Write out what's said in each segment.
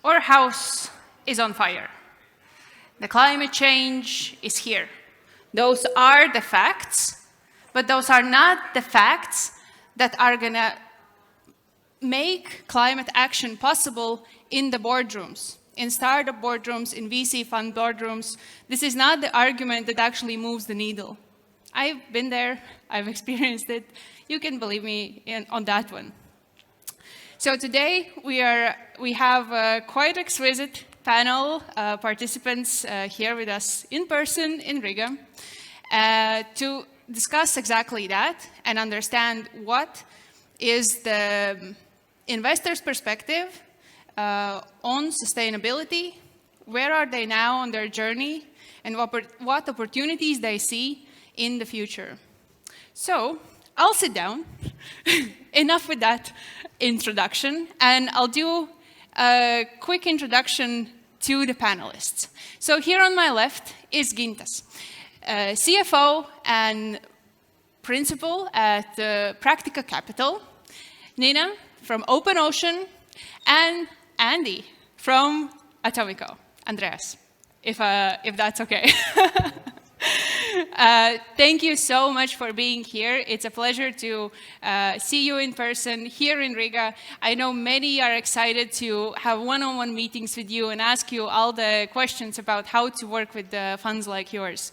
Our house is on fire. The climate change is here. Those are the facts, but those are not the facts that are going to make climate action possible in the boardrooms, in startup boardrooms, in VC fund boardrooms. This is not the argument that actually moves the needle. I've been there, I've experienced it. You can believe me on that one. So today we have a quite exquisite panel participants here with us in person in Riga to discuss exactly that and understand what is the investor's perspective on sustainability, where are they now on their journey, and what opportunities they see in the future. So I'll sit down, enough with that introduction, and I'll do a quick introduction to the panelists. So here on my left is Gintas, CFO and principal at Practica Capital, Nina from OpenOcean, and Andy from Atomico. Andreas, if that's okay. Thank you so much for being here. It's a pleasure to see you in person here in Riga. I know many are excited to have one-on-one meetings with you and ask you all the questions about how to work with funds like yours.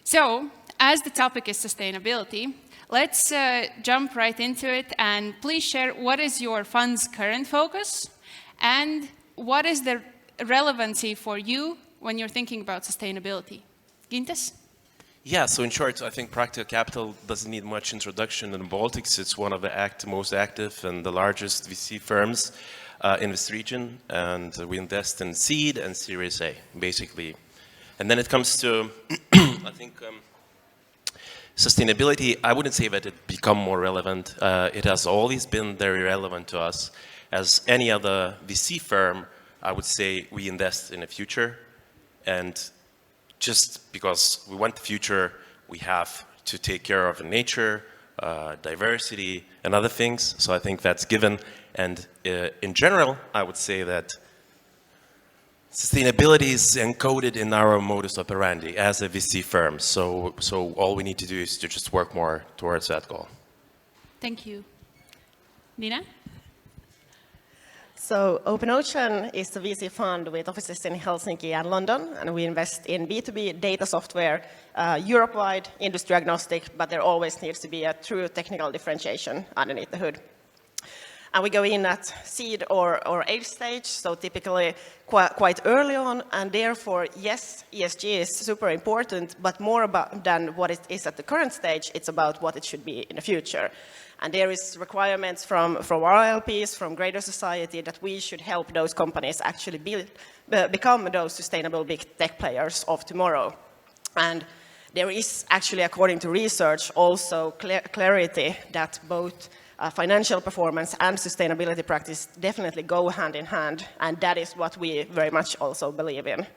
So, as the topic is sustainability, let's jump right into it, and please share what is your fund's current focus and what is the relevancy for you when you're thinking about sustainability. Gintas? Yeah, so in short, I think Practica Capital doesn't need much introduction in the Baltics. It's one of the most active and the largest VC firms in this region, and we invest in seed and Series A, basically. And then it comes to, I think, sustainability. I wouldn't say that it become more relevant. It has always been very relevant to us. As any other VC firm, I would say we invest in the future. And just because we want the future, we have to take care of nature, diversity, and other things. So I think that's given. And in general, I would say that sustainability is encoded in our modus operandi as a VC firm. So all we need to do is to just work more towards that goal. Thank you. Nina? So OpenOcean is a VC fund with offices in Helsinki and London, and we invest in B2B data software, Europe-wide, industry agnostic, but there always needs to be a true technical differentiation underneath the hood. And we go in at seed or age stage, so typically quite early on, and therefore, yes, ESG is super important, but more than what it is at the current stage, it's about what it should be in the future. And there is requirements from our LPs, from greater society, that we should help those companies actually become those sustainable big tech players of tomorrow. And there is actually, according to research, also clarity that both financial performance and sustainability practice definitely go hand in hand, and that is what we very much also believe in.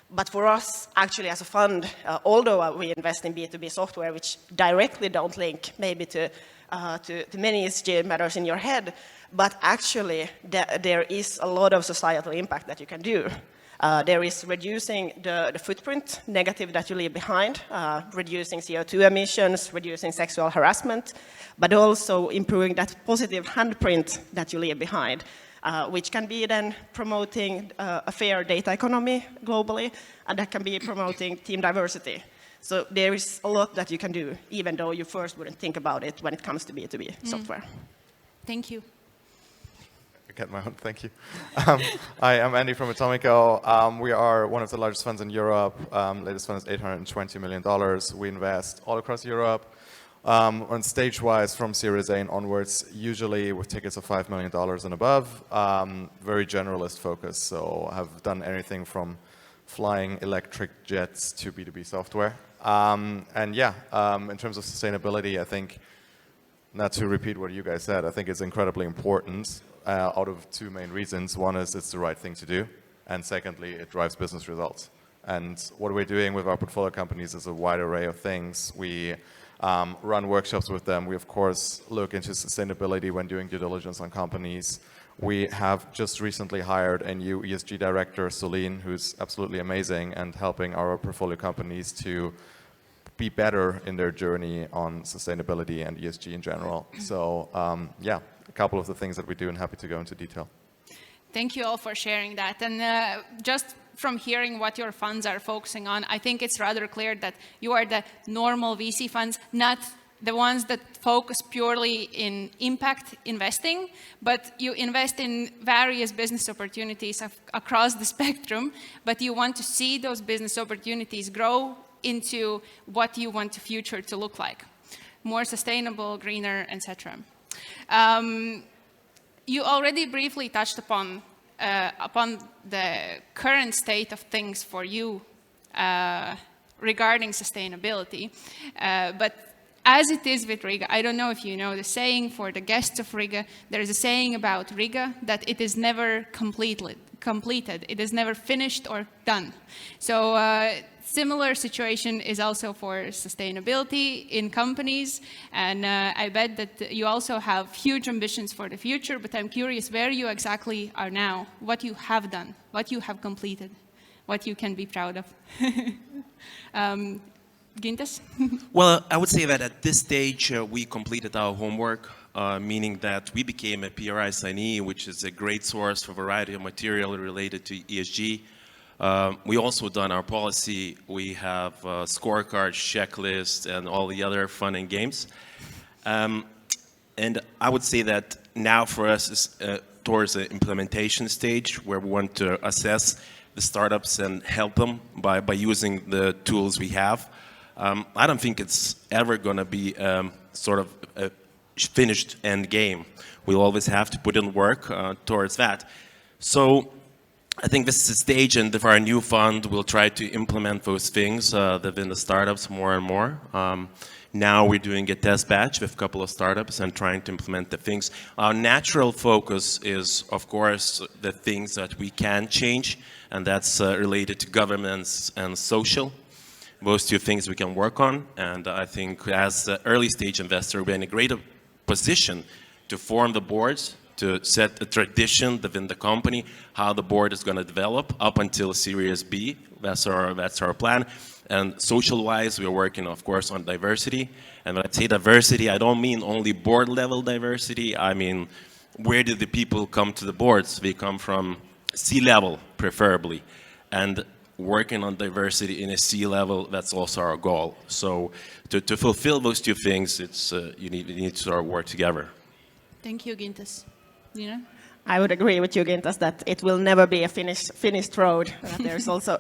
But for us, actually, as a fund, although we invest in B2B software, which directly don't link maybe to many ESG matters in your head, but actually there is a lot of societal impact that you can do. There is reducing the footprint, negative that you leave behind, reducing CO2 emissions, reducing sexual harassment, but also improving that positive handprint that you leave behind, which can be then promoting a fair data economy globally, and that can be promoting team diversity. So there is a lot that you can do, even though you first wouldn't think about it when it comes to B2B software. Thank you. I get my own, thank you. Hi, I'm Andy from Atomico. We are one of the largest funds in Europe. Latest fund is $820 million. We invest all across Europe. On stage-wise, from Series A and onwards, usually with tickets of $5 million and above. Very generalist focus, so have done anything from flying electric jets to B2B software. And yeah, in terms of sustainability, I think, not to repeat what you guys said, I think it's incredibly important out of two main reasons. One is it's the right thing to do, and secondly, it drives business results. And what we're doing with our portfolio companies is a wide array of things. We run workshops with them. We, of course, look into sustainability when doing due diligence on companies. We have just recently hired a new ESG director, Celine, who's absolutely amazing and helping our portfolio companies to be better in their journey on sustainability and ESG in general. So yeah, a couple of the things that we do, and happy to go into detail. Thank you all for sharing that. And just from hearing what your funds are focusing on, I think it's rather clear that you are the normal VC funds, not the ones that focus purely in impact investing, but you invest in various business opportunities across the spectrum, but you want to see those business opportunities grow into what you want the future to look like. More sustainable, greener, etc. You already briefly touched upon the current state of things for you regarding sustainability, but as it is with Riga, I don't know if you know the saying for the guests of Riga, there is a saying about Riga that it is never completed. It is never finished or done. So similar situation is also for sustainability in companies, and I bet that you also have huge ambitions for the future, but I'm curious where you exactly are now, what you have done, what you have completed, what you can be proud of. Gintas? Well, I would say that at this stage, we completed our homework, meaning that we became a PRI signee, which is a great source for a variety of material related to ESG. We also done our policy. We have scorecards, checklists, and all the other fun and games. And I would say that now for us is towards the implementation stage where we want to assess the startups and help them by using the tools we have. I don't think it's ever going to be sort of a finished end game. We'll always have to put in work towards that. So I think this is a stage, and for our new fund, we'll try to implement those things within the startups more and more. Now we're doing a test batch with a couple of startups and trying to implement the things. Our natural focus is, of course, the things that we can change, and that's related to governance and social. Those two things we can work on, and I think as an early stage investor, we're in a greater position to form the boards, to set a tradition within the company, how the board is going to develop up until Series B. That's our plan. And social-wise, we're working, of course, on diversity. And when I say diversity, I don't mean only board-level diversity. I mean, where do the people come to the boards? They come from C-level, preferably. And working on diversity in a C-level, that's also our goal. So to fulfill those two things, it's you need to sort of work together. Thank you, Gintas. Nina? I would agree with you, Gintas, that it will never be a finished road. There's also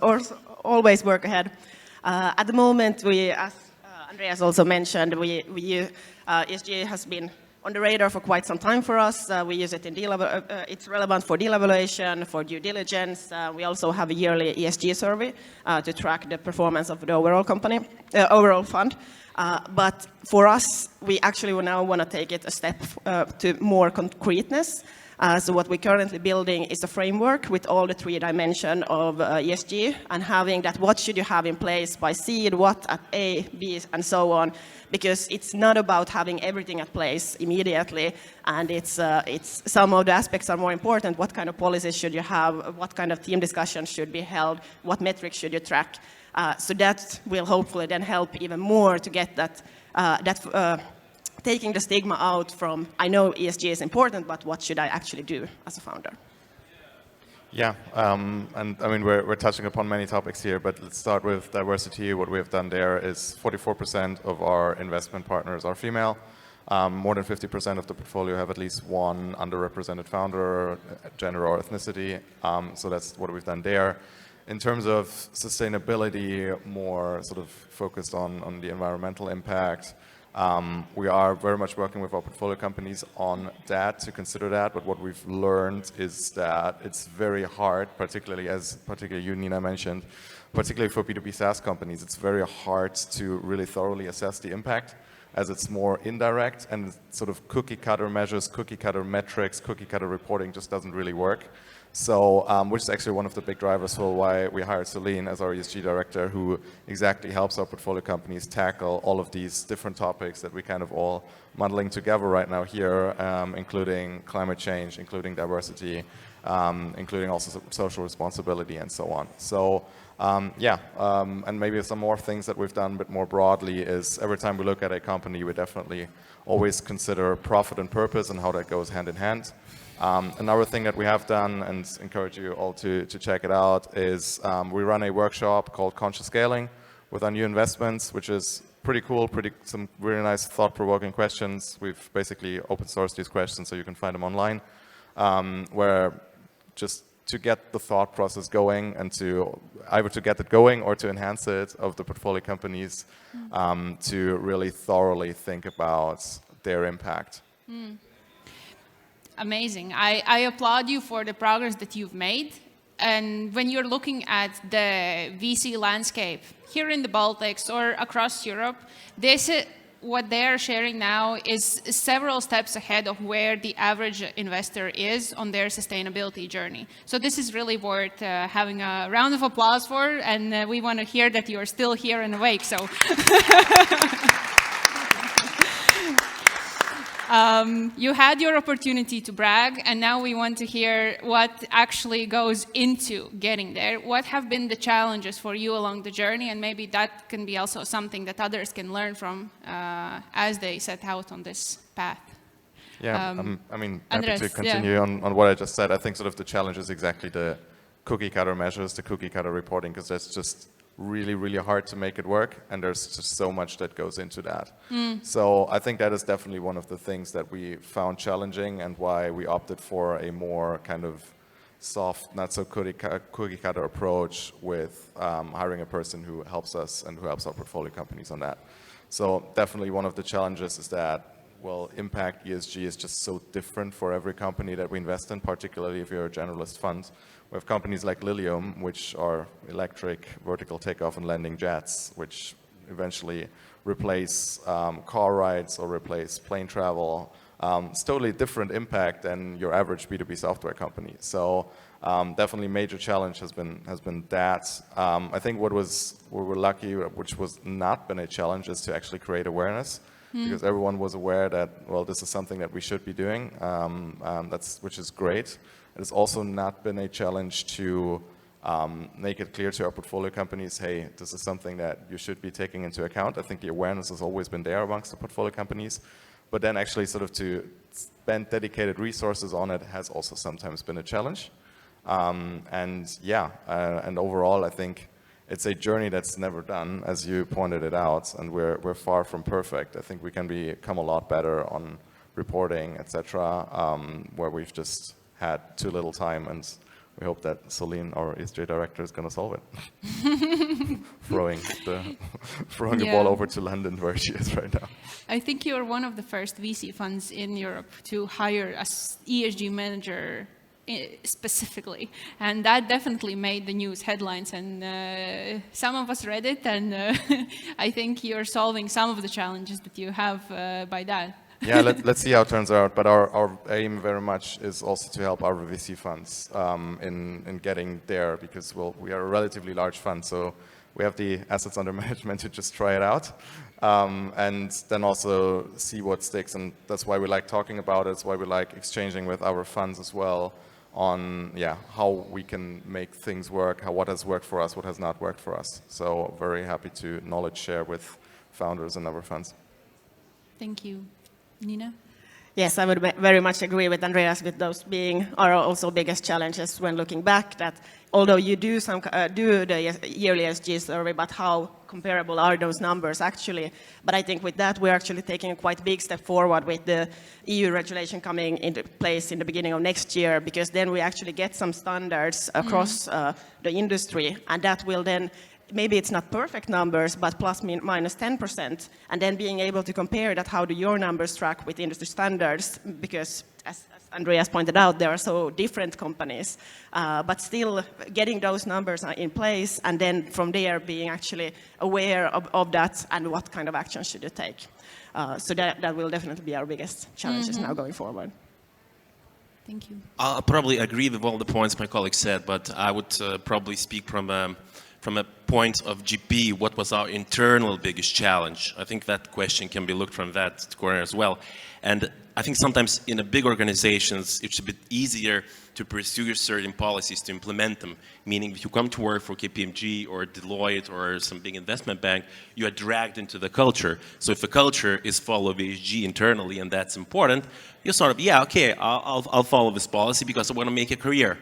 always work ahead. At the moment, as Andreas also mentioned, ESG has been on the radar for quite some time for us. We use it in it's relevant for deal evaluation, for due diligence. We also have a yearly ESG survey to track the performance of the overall fund. But for us, we actually now want to take it a step to more concreteness. So what we're currently building is a framework with all the 3 dimensions of ESG, and having that what should you have in place by seed, what at A, B, and so on, because it's not about having everything at place immediately, and it's some of the aspects are more important. What kind of policies should you have? What kind of team discussions should be held? What metrics should you track? So that will hopefully then help even more to get taking the stigma out from, I know ESG is important, but what should I actually do as a founder? Yeah, and I mean, we're touching upon many topics here, but let's start with diversity. What we have done there is 44% of our investment partners are female. More than 50% of the portfolio have at least one underrepresented founder, gender or ethnicity. So that's what we've done there. In terms of sustainability, more sort of focused on the environmental impact. We are very much working with our portfolio companies on that, to consider that, but what we've learned is that it's very hard, particularly you, Nina, mentioned, particularly for B2B SaaS companies, it's very hard to really thoroughly assess the impact, as it's more indirect, and sort of cookie cutter measures, cookie cutter metrics, cookie cutter reporting just doesn't really work. So, which is actually one of the big drivers for why we hired Celine as our ESG director, who exactly helps our portfolio companies tackle all of these different topics that we kind of all muddling together right now here, including climate change, including diversity, including also social responsibility and so on. So, and maybe some more things that we've done a bit more broadly is every time we look at a company, we definitely always consider profit and purpose and how that goes hand in hand. Another thing that we have done, and encourage you all to check it out, is we run a workshop called Conscious Scaling with our new investments, which is pretty cool, some really nice thought-provoking questions. We've basically open sourced these questions so you can find them online, where just to get the thought process going and to either to get it going or to enhance it of the portfolio companies to really thoroughly think about their impact. Amazing. I applaud you for the progress that you've made. And when you're looking at the VC landscape here in the Baltics or across Europe, what they're sharing now is several steps ahead of where the average investor is on their sustainability journey. So this is really worth having a round of applause for, and we want to hear that you're still here and awake. So. You had your opportunity to brag, and now we want to hear what actually goes into getting there. What have been the challenges for you along the journey, and maybe that can be also something that others can learn from as they set out on this path. Yeah, I mean, happy Andreas, to continue on what I just said. I think sort of the challenge is exactly the cookie cutter measures, the cookie cutter reporting, because that's just really, really hard to make it work, and there's just so much that goes into that. So I think that is definitely one of the things that we found challenging and why we opted for a more kind of soft, not so cookie cutter approach with hiring a person who helps us and who helps our portfolio companies on that. So definitely one of the challenges is that, well, impact ESG is just so different for every company that we invest in, particularly if you're a generalist fund. We have companies like Lilium, which are electric vertical takeoff and landing jets, which eventually replace car rides or replace plane travel. It's totally different impact than your average B2B software company. So definitely major challenge has been that. I think we were lucky, which was not been a challenge, is to actually create awareness. Because everyone was aware that, well, this is something that we should be doing, which is great. It has also not been a challenge to make it clear to our portfolio companies, hey, this is something that you should be taking into account. I think the awareness has always been there amongst the portfolio companies, but then actually sort of to spend dedicated resources on it has also sometimes been a challenge. And overall, I think it's a journey that's never done, as you pointed it out, and we're far from perfect. I think we can become a lot better on reporting, etc., where we've just had too little time, and we hope that Celine, our ESG director, is going to solve it. throwing the ball over to London, where she is right now. I think you're one of the first VC funds in Europe to hire an ESG manager specifically, and that definitely made the news headlines, and some of us read it, and I think you're solving some of the challenges that you have by that. Yeah, let's see how it turns out, but our aim very much is also to help our VC funds in getting there, because, well, we are a relatively large fund, so we have the assets under management to just try it out, and then also see what sticks, and that's why we like talking about it. It's why we like exchanging with our funds as well on how we can make things work, what has worked for us, what has not worked for us. So very happy to knowledge share with founders and our funds. Thank you. Nina? Yes, I would very much agree with Andreas with those being our also biggest challenges when looking back, that although you do the yearly ESG survey, but how comparable are those numbers actually? But I think with that, we're actually taking a quite big step forward with the EU regulation coming into place in the beginning of next year, because then we actually get some standards across the industry, and that will then, maybe it's not perfect numbers, but plus minus 10%, and then being able to compare that, how do your numbers track with industry standards, because as Andreas pointed out, there are so different companies, but still getting those numbers in place, and then from there being actually aware of that and what kind of action should you take. So that will definitely be our biggest challenges now going forward. Thank you. I'll probably agree with all the points my colleague said, but I would probably speak from a point of GP, what was our internal biggest challenge? I think that question can be looked from that corner as well. And I think sometimes in a big organizations, it's a bit easier to pursue certain policies to implement them. Meaning if you come to work for KPMG or Deloitte or some big investment bank, you are dragged into the culture. So if the culture is follow ESG internally and that's important, you're sort of, yeah, okay, I'll follow this policy because I want to make a career.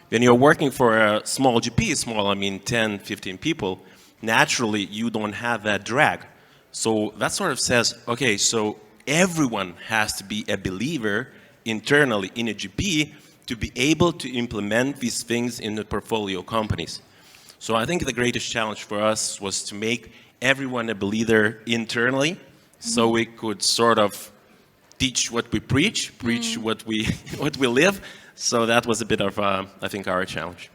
When you're working for a small GP, small, I mean 10, 15 people, naturally you don't have that drag. So that sort of says, okay, so everyone has to be a believer internally in a GP to be able to implement these things in the portfolio companies. So I think the greatest challenge for us was to make everyone a believer internally, so we could sort of teach what we preach what we live. So that was a bit of, I think, our challenge.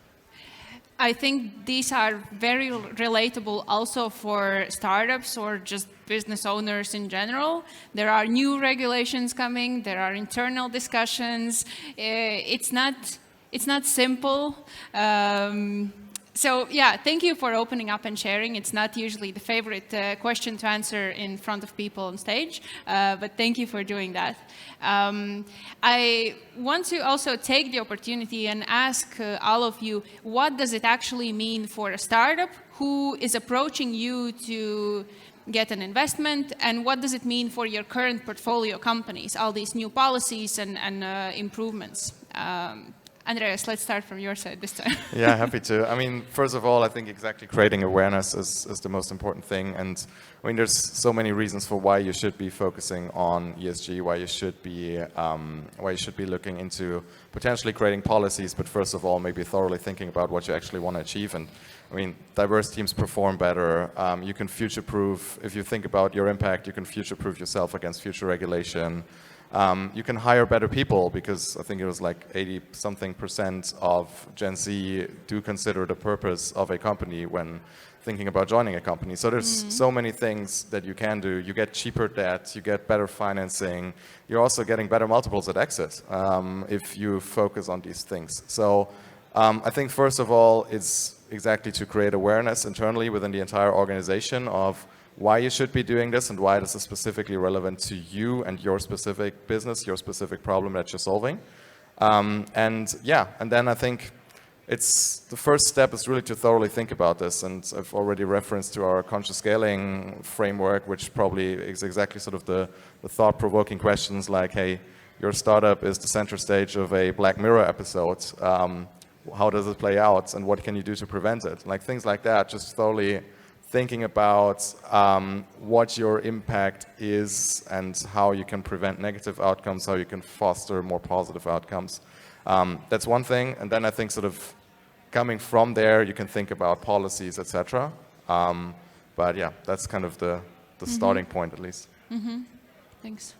I think these are very relatable also for startups or just business owners in general. There are new regulations coming, there are internal discussions. It's not simple. So yeah, thank you for opening up and sharing. It's not usually the favorite question to answer in front of people on stage, but thank you for doing that. I want to also take the opportunity and ask all of you, what does it actually mean for a startup who is approaching you to get an investment, and what does it mean for your current portfolio companies, all these new policies and improvements? Andreas, let's start from your side this time. Yeah, happy to. I mean, first of all, I think exactly creating awareness is the most important thing. And I mean, there's so many reasons for why you should be focusing on ESG, why you should be looking into potentially creating policies. But first of all, maybe thoroughly thinking about what you actually want to achieve. And I mean, diverse teams perform better. You can future-proof. If you think about your impact, you can future-proof yourself against future regulation. You can hire better people because I think it was like 80-something% of Gen Z do consider the purpose of a company when thinking about joining a company. So there's so many things that you can do. You get cheaper debt, you get better financing. You're also getting better multiples at exit if you focus on these things. So I think first of all, it's exactly to create awareness internally within the entire organization of why you should be doing this and why this is specifically relevant to you and your specific business, your specific problem that you're solving. And then I think the first step is really to thoroughly think about this. And I've already referenced to our conscious scaling framework, which probably is exactly sort of the thought-provoking questions like, hey, your startup is the center stage of a Black Mirror episode. How does it play out and what can you do to prevent it? Like things like that, just thoroughly thinking about what your impact is and how you can prevent negative outcomes, how you can foster more positive outcomes. That's one thing. And then I think sort of coming from there, you can think about policies, etc. But yeah, that's kind of the starting point at least. Thanks.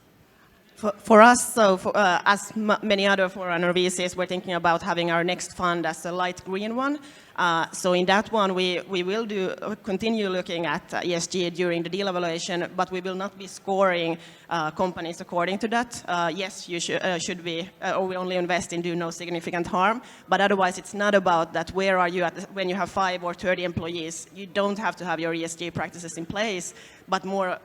For us, as many other forerunner VCs, we're thinking about having our next fund as a light green one. So in that one, we will continue looking at ESG during the deal evaluation, but we will not be scoring companies according to that. Yes, you should be, or we only invest in do no significant harm, but otherwise it's not about that where are you when you have 5 or 30 employees. You don't have to have your ESG practices in place, but more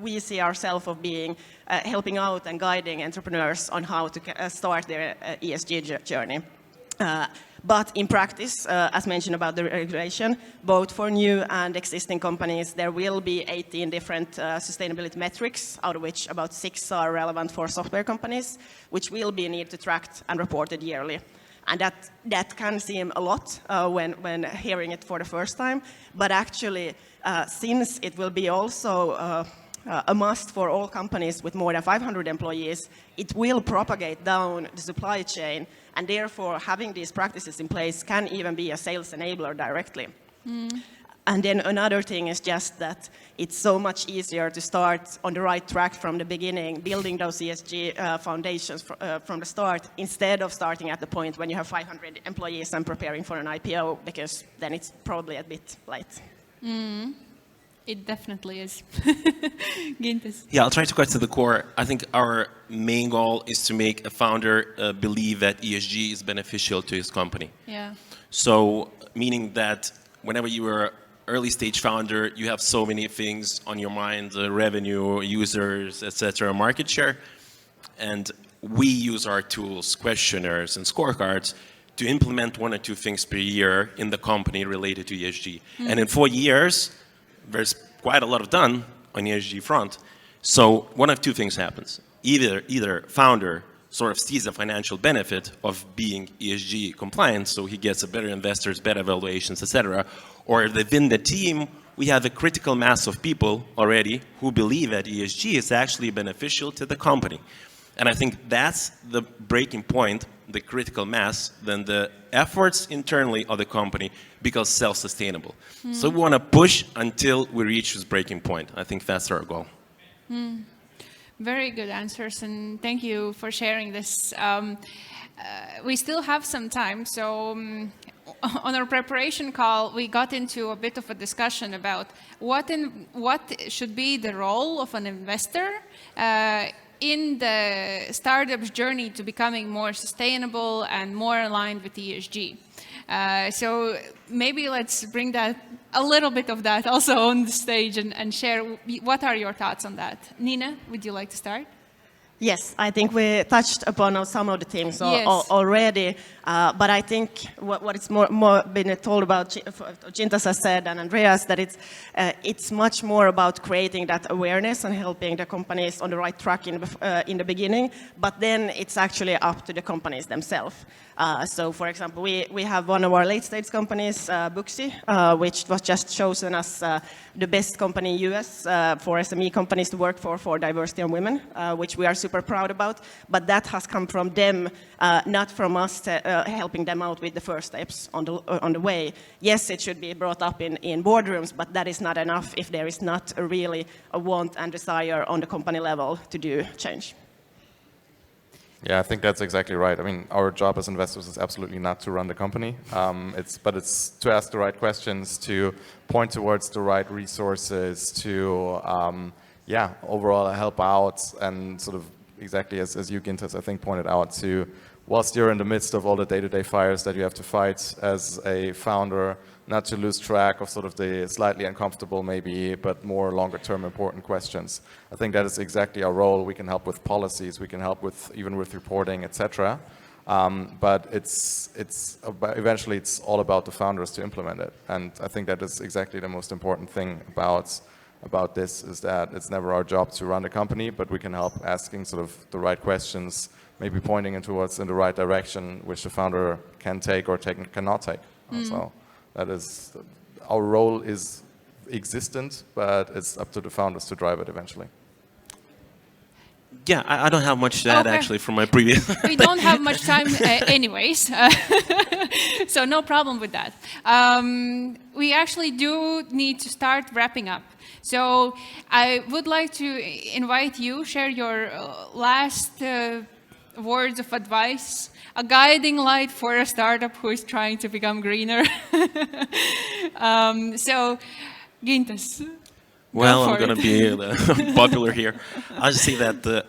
we see ourselves of being helping out and guiding entrepreneurs on how to start their ESG journey. But in practice, as mentioned about the regulation, both for new and existing companies, there will be 18 different sustainability metrics, out of which about 6 are relevant for software companies, which will be needed to track and reported yearly. And that can seem a lot when hearing it for the first time, but actually, since it will be also a must for all companies with more than 500 employees, it will propagate down the supply chain, and therefore having these practices in place can even be a sales enabler directly. And then another thing is just that it's so much easier to start on the right track from the beginning, building those ESG foundations from the start, instead of starting at the point when you have 500 employees and preparing for an IPO, because then it's probably a bit late. It definitely is. Gintas. Yeah, I'll try to cut to the core. I think our main goal is to make a founder believe that ESG is beneficial to his company. Yeah. So, meaning that whenever you are an early stage founder, you have so many things on your mind, revenue, users, etc., market share. And we use our tools, questionnaires and scorecards to implement 1 or 2 things per year in the company related to ESG. And in 4 years, there's quite a lot of done on the ESG front. So 1 of 2 things happens. Either founder sort of sees the financial benefit of being ESG compliant, so he gets a better investors, better valuations, etc. Or within the team, we have a critical mass of people already who believe that ESG is actually beneficial to the company. And I think that's the breaking point, the critical mass, then the efforts internally of the company become self-sustainable. So we want to push until we reach this breaking point. I think that's our goal. Very good answers, and thank you for sharing this. We still have some time, so on our preparation call, we got into a bit of a discussion about what should be the role of an investor in the startup's journey to becoming more sustainable and more aligned with ESG. So maybe let's bring that a little bit of that also on the stage and share what are your thoughts on that. Nina, would you like to start? Yes, I think we touched upon some of the things already, but I think what it's more been told about, Gintas has said, and Andreas, that it's much more about creating that awareness and helping the companies on the right track in the beginning, but then it's actually up to the companies themselves. So, for example, we have one of our late-stage companies, Booksy, which was just chosen as the best company in US for SME companies to work for diversity and women, which we are super proud about. But that has come from them, not from us helping them out with the first steps on the way. Yes, it should be brought up in boardrooms, but that is not enough if there is not really a want and desire on the company level to do change. Yeah, I think that's exactly right. I mean, our job as investors is absolutely not to run the company. But it's to ask the right questions, to point towards the right resources, to overall help out, and sort of exactly as you, Gintas, I think pointed out, to whilst you're in the midst of all the day-to-day fires that you have to fight as a founder, not to lose track of sort of the slightly uncomfortable maybe, but more longer-term important questions. I think that is exactly our role. We can help with policies, we can help with even with reporting, etc. But eventually it's all about the founders to implement it. And I think that is exactly the most important thing about this, is that it's never our job to run the company, but we can help asking sort of the right questions, maybe pointing in towards in the right direction, which the founder can take or cannot take. So that is, our role is existent, but it's up to the founders to drive it eventually. Yeah, I don't have much to add actually from my previous. We don't have much time anyways, so no problem with that. We actually do need to start wrapping up. So I would like to invite you, share your last words of advice, a guiding light for a startup who is trying to become greener. So, Gintas. Well, I'm going to be popular here. I'll just say that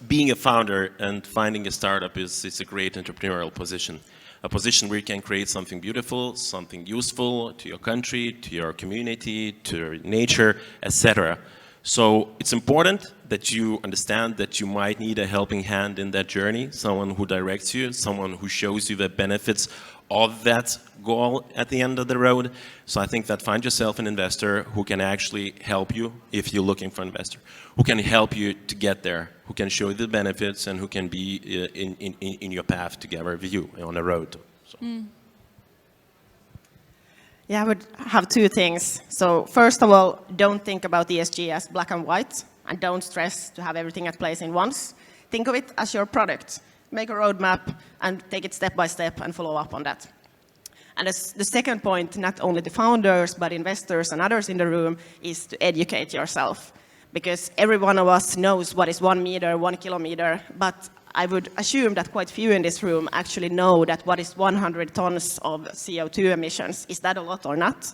being a founder and finding a startup is a great entrepreneurial position. A position where you can create something beautiful, something useful to your country, to your community, to your nature, etc. So it's important that you understand that you might need a helping hand in that journey, someone who directs you, someone who shows you the benefits of that goal at the end of the road. So I think that find yourself an investor who can actually help you if you're looking for an investor, who can help you to get there, who can show you the benefits, and who can be in your path together with you on the road. So. Yeah, I would have 2 things. So first of all, don't think about ESG as black and white, and don't stress to have everything at place in once. Think of it as your product. Make a roadmap and take it step by step and follow up on that. And the second point, not only the founders, but investors and others in the room, is to educate yourself. Because every one of us knows what is 1 meter, 1 kilometer, but I would assume that quite few in this room actually know that what is 100 tons of CO2 emissions. Is that a lot or not?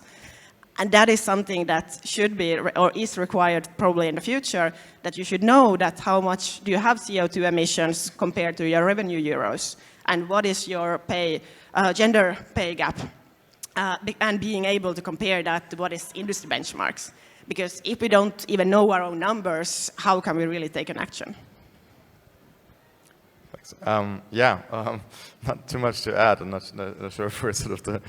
And that is something that should be, or is required probably in the future, that you should know that how much do you have CO2 emissions compared to your revenue euros, and what is your gender pay gap, and being able to compare that to what is industry benchmarks. Because if we don't even know our own numbers, how can we really take an action? Not too much to add. I'm not sure if we're sort of the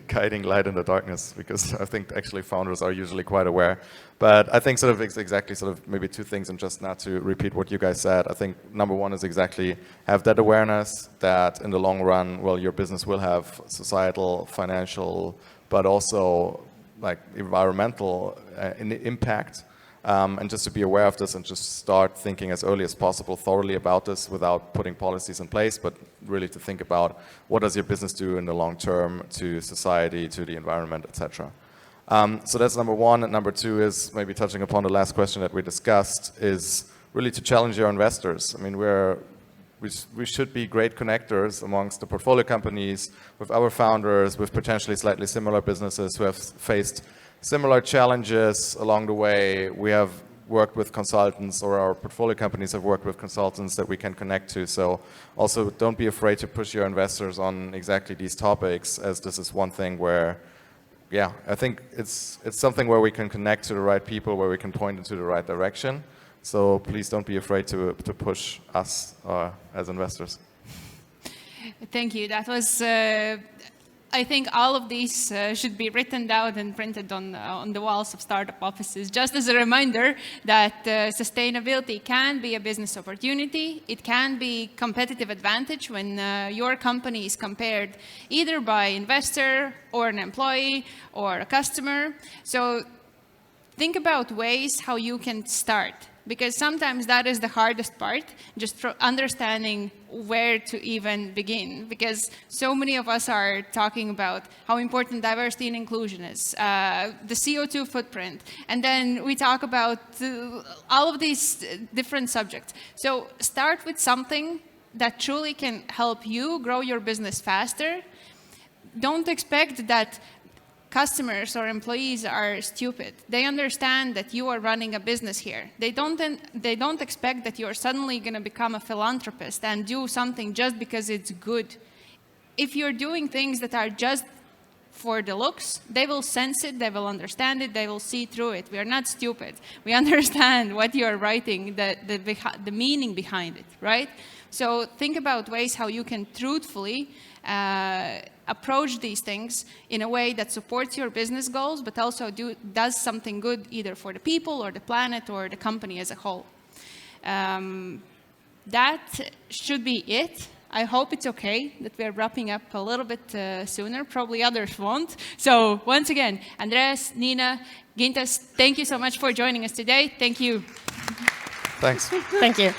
guiding light in the darkness, because I think actually founders are usually quite aware. But I think sort of exactly sort of maybe two things, and just not to repeat what you guys said. I think number one is exactly have that awareness that in the long run, well, your business will have societal, financial, but also like environmental impact. And just to be aware of this and just start thinking as early as possible thoroughly about this without putting policies in place, but really to think about what does your business do in the long term to society, to the environment, etc. So that's number one. And number two is maybe touching upon the last question that we discussed, is really to challenge your investors. I mean, we should be great connectors amongst the portfolio companies, with our founders, with potentially slightly similar businesses who have faced similar challenges along the way. We have worked with consultants, or our portfolio companies have worked with consultants that we can connect to. So also don't be afraid to push your investors on exactly these topics, as this is one thing where, yeah, I think it's something where we can connect to the right people, where we can point into the right direction. So please don't be afraid to push us as investors. Thank you. That was I think all of these should be written down and printed on the walls of startup offices, just as a reminder that sustainability can be a business opportunity. It can be competitive advantage when your company is compared either by investor or an employee or a customer. So think about ways how you can start, because sometimes that is the hardest part, just for understanding where to even begin, because so many of us are talking about how important diversity and inclusion is, the CO2 footprint, and then we talk about all of these different subjects. So start with something that truly can help you grow your business faster. Don't expect that customers or employees are stupid. They understand that you are running a business here. They don't expect that you're suddenly going to become a philanthropist and do something just because it's good. If you're doing things that are just for the looks, they will sense it, they will understand it, they will see through it. We are not stupid. We understand what you're writing, the meaning behind it, right? So think about ways how you can truthfully approach these things in a way that supports your business goals, but also does something good either for the people or the planet or the company as a whole. That should be it. I hope it's okay that we're wrapping up a little bit sooner. Probably others won't. So once again, Andreas, Nina, Gintas, thank you so much for joining us today. Thank you. Thanks. Thank you.